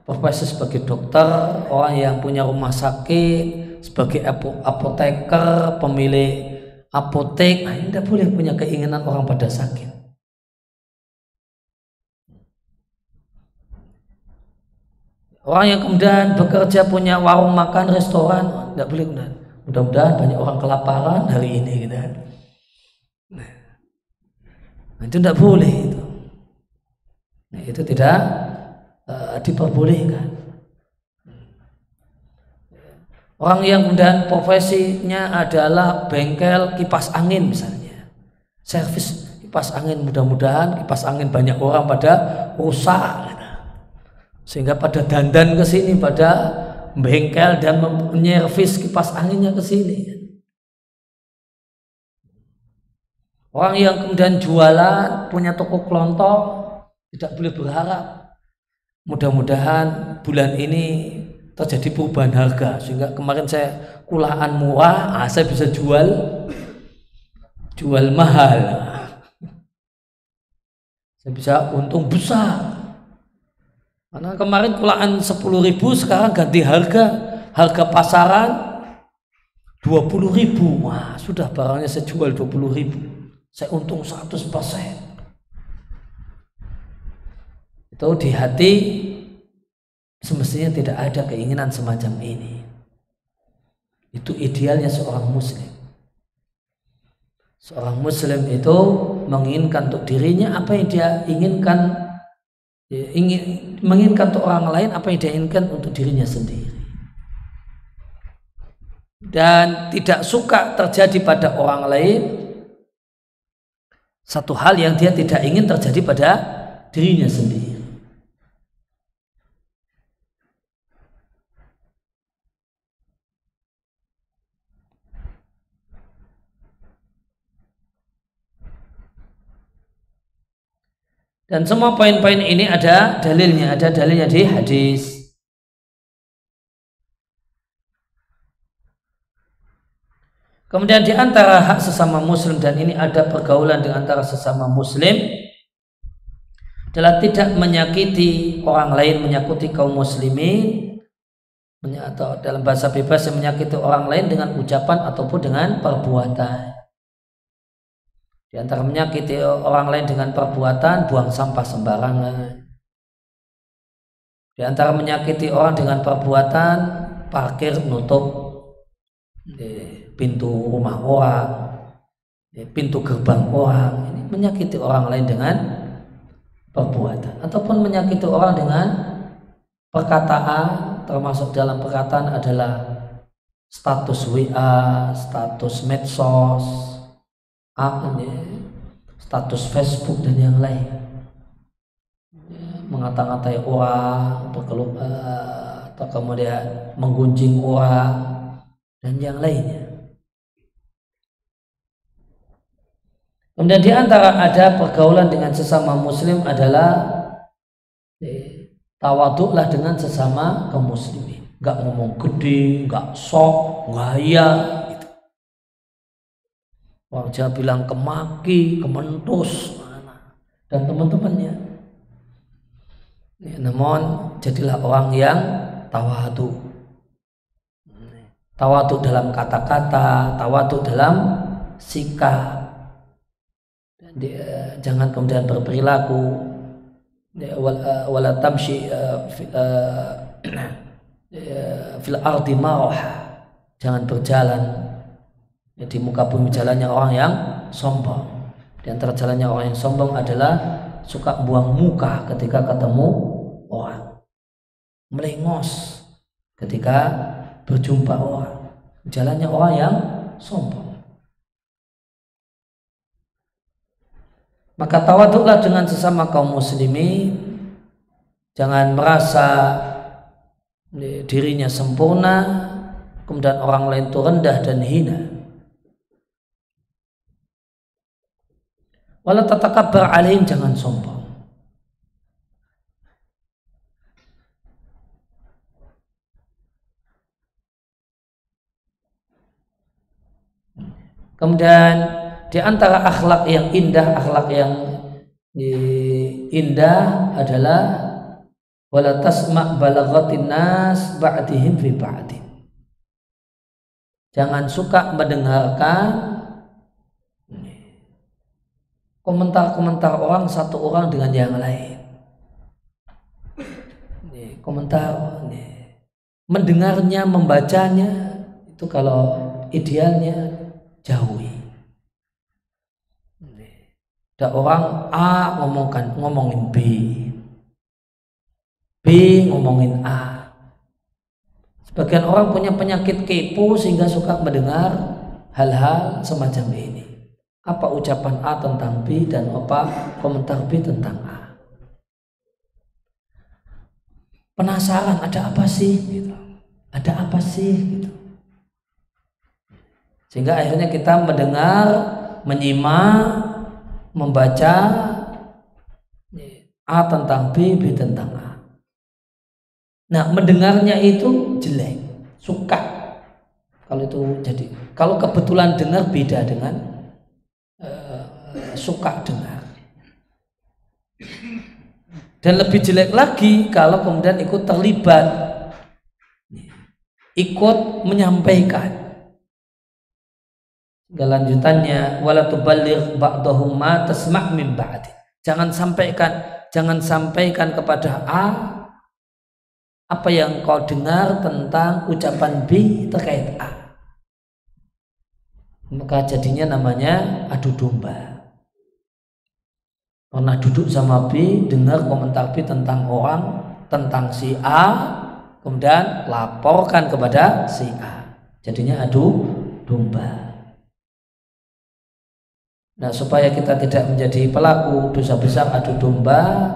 profesi sebagai dokter, orang yang punya rumah sakit, sebagai apoteker, pemilik apotek, ini tidak boleh punya keinginan orang pada sakit. Orang yang kemudian bekerja punya warung makan, restoran, tidak boleh kemudian mudah-mudahan banyak orang kelaparan hari ini gitu. Nah, itu tidak boleh itu. Nah, itu tidak diperbolehkan. Orang yang kemudian profesinya adalah bengkel kipas angin misalnya, servis kipas angin, mudah-mudahan kipas angin banyak orang pada rusak gitu. Sehingga pada dandan ke sini, pada bengkel dan menyervis kipas anginnya ke sini. Orang yang kemudian jualan, punya toko kelontong, tidak boleh berharap mudah-mudahan bulan ini terjadi perubahan harga sehingga kemarin saya kulaan murah, saya bisa jual mahal, saya bisa untung besar karena kemarin kulaan 10.000, sekarang ganti harga pasaran 20.000. Wah, sudah barangnya saya jual 20.000, saya untung 100%. Itu di hati semestinya tidak ada keinginan semacam ini. Itu idealnya seorang muslim. Seorang muslim itu menginginkan untuk dirinya apa yang dia inginkan, menginginkan untuk orang lain apa yang dia inginkan untuk dirinya sendiri. Dan tidak suka terjadi pada orang lain satu hal yang dia tidak ingin terjadi pada dirinya sendiri. Dan semua poin-poin ini ada dalilnya di hadis. Kemudian di antara hak sesama muslim, dan ini ada pergaulan di antara sesama muslim, adalah tidak menyakiti orang lain, menyakiti kaum muslimin, atau dalam bahasa bebas yang menyakiti orang lain dengan ucapan ataupun dengan perbuatan. Di antara menyakiti orang lain dengan perbuatan, buang sampah sembarangan. Di antara menyakiti orang dengan perbuatan, parkir nutup pintu rumah orang, pintu gerbang orang. Ini menyakiti orang lain dengan perbuatan. Ataupun menyakiti orang dengan perkataan, termasuk dalam perkataan adalah status WA, status medsos, status Facebook dan yang lain, mengata-ngatai orang, atau kemudian menggunjing orang dan yang lainnya. Kemudian di antara ada pergaulan dengan sesama muslim adalah tawaduklah dengan sesama kaum muslimin, nggak ngomong gede, nggak sok, gaya. Orang Jawa bilang kemaki, kementus, dan teman-temannya. Namun jadilah orang yang tawadu. Tawadu dalam kata-kata, tawadu dalam sikap. Jangan kemudian berperilaku wala tamshi fil ardi maraha. Jangan berjalan di muka bumi jalannya orang yang sombong. Di antara jalannya orang yang sombong adalah suka buang muka ketika ketemu orang, melengos ketika berjumpa orang. Jalannya orang yang sombong. Maka tawaduklah dengan sesama kaum muslimin. Jangan merasa dirinya sempurna, kemudian orang lain itu rendah dan hina. Wala tatakabbar alaihim, jangan sombong. Kemudian di antara akhlak yang indah, adalah wala tasma' balaghatin nas ba'dihim fi ba'din. Jangan suka mendengarkan komentar-komentar orang satu orang dengan yang lain. Komentar, mendengarnya, membacanya itu kalau idealnya jauhi. Ada orang A ngomongin B ngomongin A. Sebagian orang punya penyakit kepo sehingga suka mendengar hal-hal semacam ini. Apa ucapan A tentang B dan apa komentar B tentang A. Penasaran, ada apa sih? Gitu. Ada apa sih? Gitu. Sehingga akhirnya kita mendengar menyimak, membaca A tentang B, B tentang A. Nah, mendengarnya itu jelek, suka. Kalau itu jadi, kalau kebetulan dengar beda dengan suka dengar. Dan lebih jelek lagi kalau kemudian ikut terlibat, ikut menyampaikan. Lanjutannya, wala tuballigh ba'dahum ma tasma' min ba'di. Jangan sampaikan kepada A apa yang kau dengar tentang ucapan B terkait A. Maka jadinya namanya adu domba. Pernah duduk sama B, dengar komentar B tentang orang, tentang si A, kemudian laporkan kepada si A. Jadinya adu domba. Nah, supaya kita tidak menjadi pelaku dosa besar adu domba,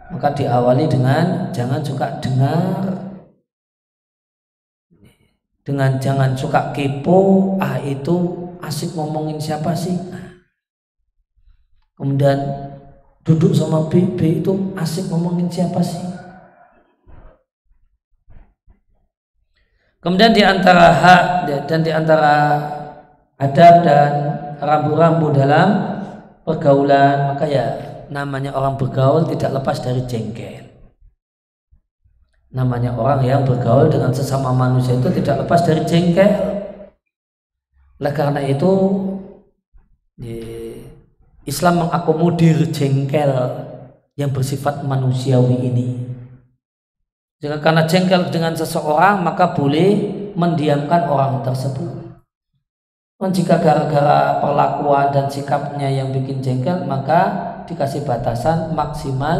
maka diawali dengan jangan suka dengar, dengan jangan suka kepo, itu asik ngomongin siapa sih. Kemudian duduk sama B itu asik ngomongin siapa sih. Kemudian di antara hak dan di antara adab dan rambu-rambu dalam pergaulan, maka ya namanya orang bergaul tidak lepas dari jengkel. Namanya orang yang bergaul dengan sesama manusia itu tidak lepas dari jengkel. Oleh karena itu Islam mengakomodir jengkel yang bersifat manusiawi ini. Jika karena jengkel dengan seseorang, maka boleh mendiamkan orang tersebut. Dan jika gara-gara perlakuan dan sikapnya yang bikin jengkel, maka dikasih batasan maksimal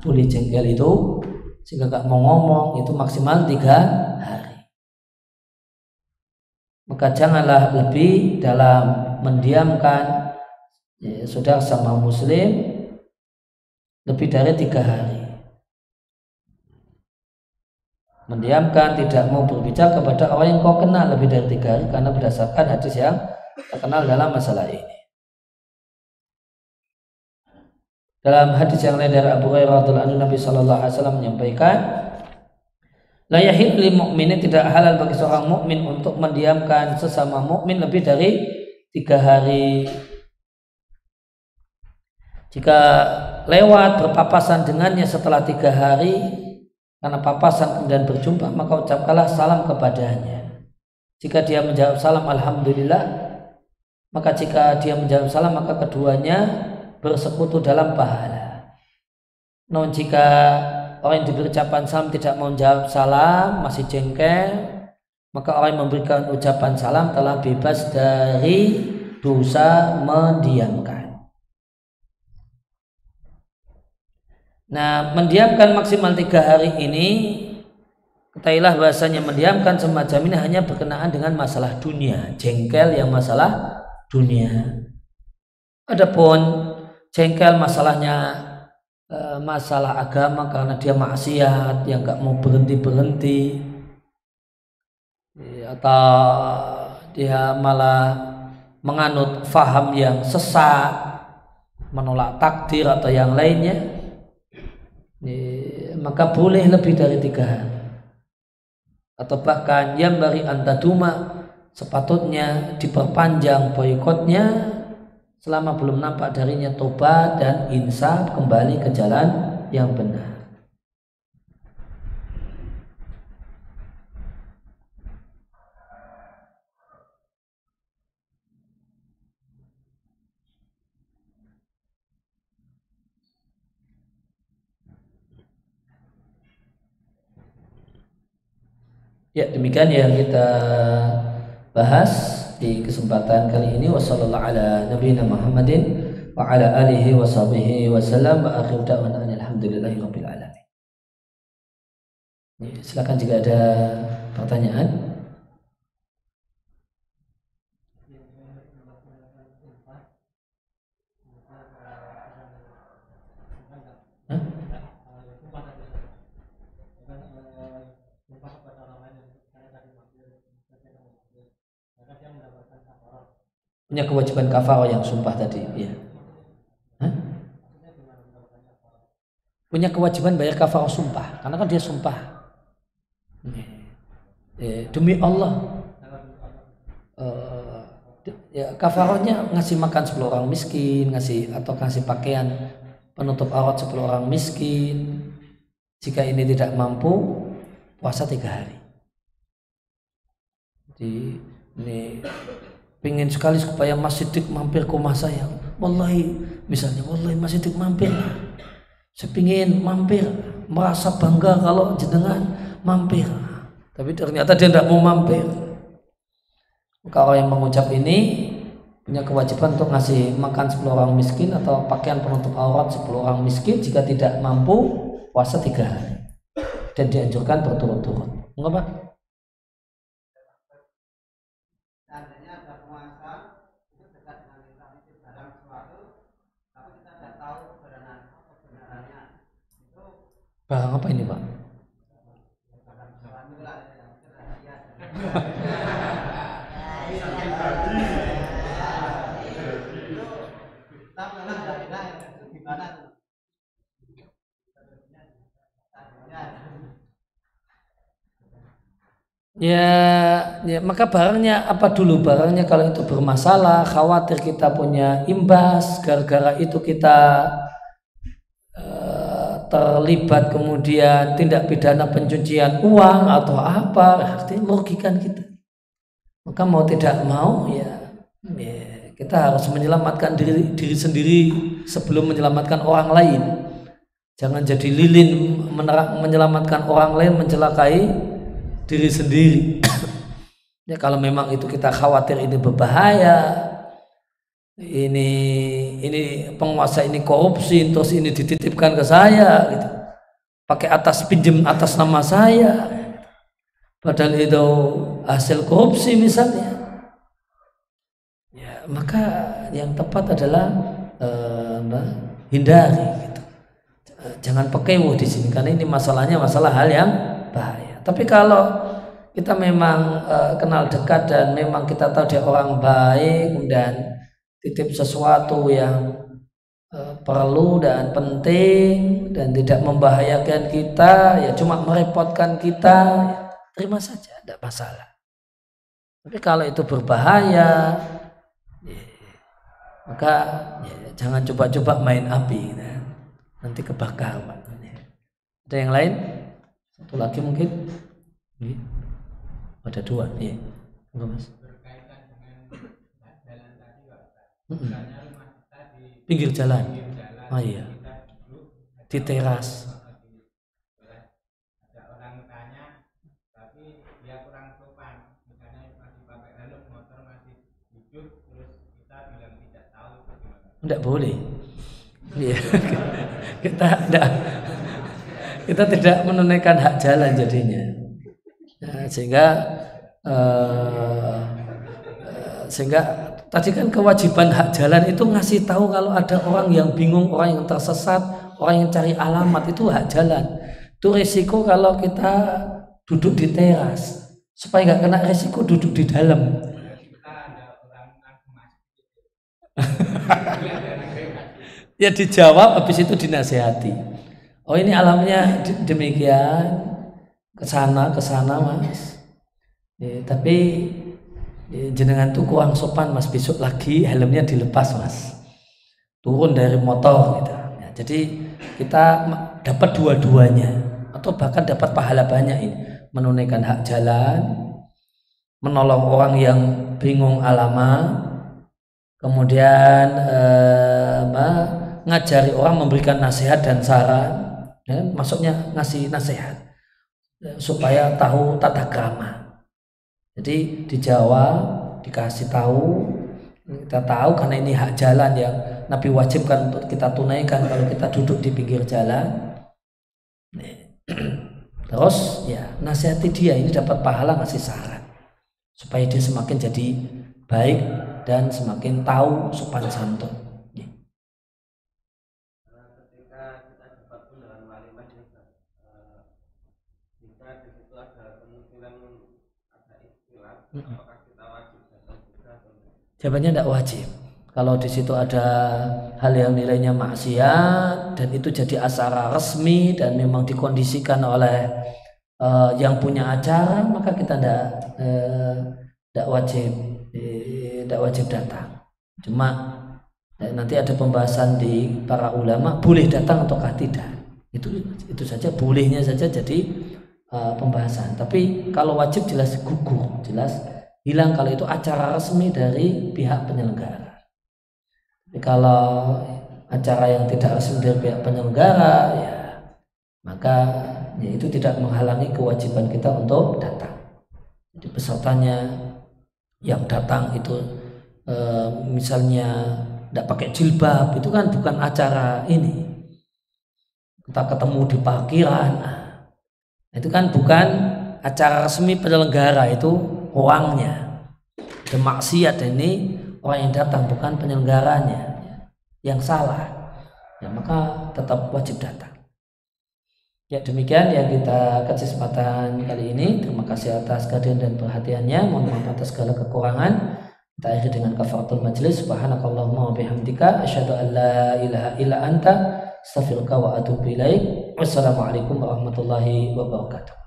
boleh jengkel itu, jika gak mau ngomong itu maksimal 3 hari. Maka janganlah lebih dalam mendiamkan saudara sama muslim lebih dari 3 hari. Mendiamkan, tidak mau berbicara kepada orang yang kau kenal lebih dari 3 hari, karena berdasarkan hadis yang terkenal dalam masalah ini. Dalam hadis yang lain dari Abu Hurairah radhiyallahu anhu, Nabi sallallahu alaihi wasallam menyampaikan, la yahillu lil mu'minin, tidak halal bagi seorang mukmin untuk mendiamkan sesama mukmin lebih dari 3 hari. Jika lewat berpapasan dengannya setelah 3 hari karena papasan kemudian berjumpa, maka ucapkanlah salam kepadanya. Jika dia menjawab salam, alhamdulillah. Maka jika dia menjawab salam, maka keduanya bersekutu dalam pahala. Namun jika orang yang diberi ucapan salam tidak mau menjawab salam, masih jengkel, maka orang yang memberikan ucapan salam telah bebas dari dosa mendiamkan. Nah, mendiamkan maksimal 3 hari ini, ketahuilah bahasanya mendiamkan semacam ini hanya berkenaan dengan masalah dunia, jengkel yang masalah dunia. Adapun jengkel masalahnya masalah agama karena dia maksiat yang gak mau berhenti atau dia malah menganut faham yang sesat, menolak takdir atau yang lainnya, maka boleh lebih dari 3 hari. Atau bahkan yang bari antaduma, sepatutnya diperpanjang boikotnya selama belum nampak darinya tobat dan insaf kembali ke jalan yang benar. Ya, demikian yang kita bahas di kesempatan kali ini. Wassallallahu ala nabiyina Muhammadin wa ala alihi wa sahbihi wa sallam wa akhir da'wana alhamdulillahi rabbil alamin. Silakan jika ada pertanyaan. punya kewajiban kafarah yang sumpah tadi, ya. Hah? Punya kewajiban bayar kafarah sumpah, karena kan dia sumpah. Demi Allah, ya kafarahnya ngasih makan 10 orang miskin, ngasih pakaian penutup aurat 10 orang miskin. Jika ini tidak mampu, puasa 3 hari. Jadi ini pengen sekali supaya Mas Siddiq mampir ke rumah saya. Wallahi, misalnya, wallahi Mas Siddiq mampir. Saya pengen mampir, merasa bangga kalau jenengan mampir. Tapi ternyata dia tidak mau mampir. Kalau yang mengucap ini punya kewajiban untuk ngasih makan 10 orang miskin atau pakaian penutup aurat 10 orang miskin. Jika tidak mampu, puasa 3 hari. Dan dianjurkan berturut-turut. Enggak, Pak? Barang apa ini, Pak? Ya, maka barangnya apa dulu? Barangnya kalau itu bermasalah, khawatir kita punya imbas, gara-gara itu kita terlibat kemudian tindak pidana pencucian uang atau apa, artinya merugikan kita. Maka mau tidak mau ya kita harus menyelamatkan diri sendiri sebelum menyelamatkan orang lain. Jangan jadi lilin menyelamatkan orang lain mencelakai diri sendiri. Ya, kalau memang itu kita khawatir ini berbahaya, ini penguasa ini korupsi, terus ini dititipkan ke saya, gitu. Pakai pinjam atas nama saya, padahal itu hasil korupsi misalnya. Ya, maka yang tepat adalah hindari. Gitu. Jangan pekewo di sini karena ini masalahnya masalah hal yang bahaya. Tapi kalau kita memang kenal dekat dan memang kita tahu dia orang baik dan titip sesuatu yang perlu dan penting dan tidak membahayakan kita, ya cuma merepotkan kita, ya, terima saja, tidak masalah. Tapi kalau itu berbahaya, ya, maka ya, jangan coba-coba main api, ya. Nanti kebakar. Ya. Ada yang lain? Satu lagi mungkin? Ya. Ada 2, ya. Enggak, Mas. Berkaitan dengan jalan tadi, Pak. Misalnya rumah kita di pinggir jalan. Oh iya. Di teras. Ada orang tanya, tapi dia kurang sopan. Misalnya masih pakai helm, motor masih hidup, terus kita bilang tidak tahu. Tidak boleh. Iya. kita tidak menunaikan hak jalan jadinya. Nah, sehingga tadi kan kewajiban hak jalan itu ngasih tahu kalau ada orang yang bingung, orang yang tersesat, orang yang cari alamat, itu hak jalan. Itu resiko kalau kita duduk di teras, supaya nggak kena resiko duduk di dalam. Ya dijawab, habis itu dinasehati. Oh ini alamnya demikian, kesana Mas. Ya, tapi jenengan tuh kurang sopan Mas, besok lagi helmnya dilepas Mas, turun dari motor gitu. Ya, jadi kita dapat dua-duanya atau bahkan dapat pahala banyak ini, menunaikan hak jalan, menolong orang yang bingung alamat, kemudian ngajari orang, memberikan nasihat dan saran, ya, maksudnya ngasih nasihat supaya tahu tata krama. Jadi dijawab, dikasih tahu, kita tahu karena ini hak jalan yang Nabi wajibkan untuk kita tunaikan kalau kita duduk di pinggir jalan. Terus ya nasihati dia, ini dapat pahala ngasih saran supaya dia semakin jadi baik dan semakin tahu sopan santun. Ketika kita dapat undangan walimah, jika di situ ada kemungkinan ada istilah, apakah kita wajib datang juga atau tidak? Jawabannya tidak wajib. Kalau di situ ada hal yang nilainya maksiat dan itu jadi acara resmi dan memang dikondisikan oleh yang punya acara, maka kita tidak wajib datang. Cuma nanti ada pembahasan di para ulama boleh datang ataukah tidak. Itu saja, bolehnya saja jadi pembahasan. Tapi kalau wajib jelas gugur, jelas hilang kalau itu acara resmi dari pihak penyelenggara. Tapi kalau acara yang tidak resmi dari pihak penyelenggara, ya maka ya itu tidak menghalangi kewajiban kita untuk datang. Jadi pesertanya yang datang itu misalnya tidak pakai jilbab, itu kan bukan acara ini. Kita ketemu di parkiran, itu kan bukan acara resmi penyelenggara, itu orangnya. Dan maksiat ini orang yang datang, bukan penyelenggaranya yang salah. Ya, maka tetap wajib datang. Ya, demikian yang kita kesempatan kali ini. Terima kasih atas kehadiran dan perhatiannya. Mohon maaf atas segala kekurangan. Kita akhiri dengan kafaratul majlis. Subhanakallahumma wa bihamdika asyhadu an la ilaha illa anta astaghfiruka wa atubu ilaik. Wassalamualaikum warahmatullahi wabarakatuh.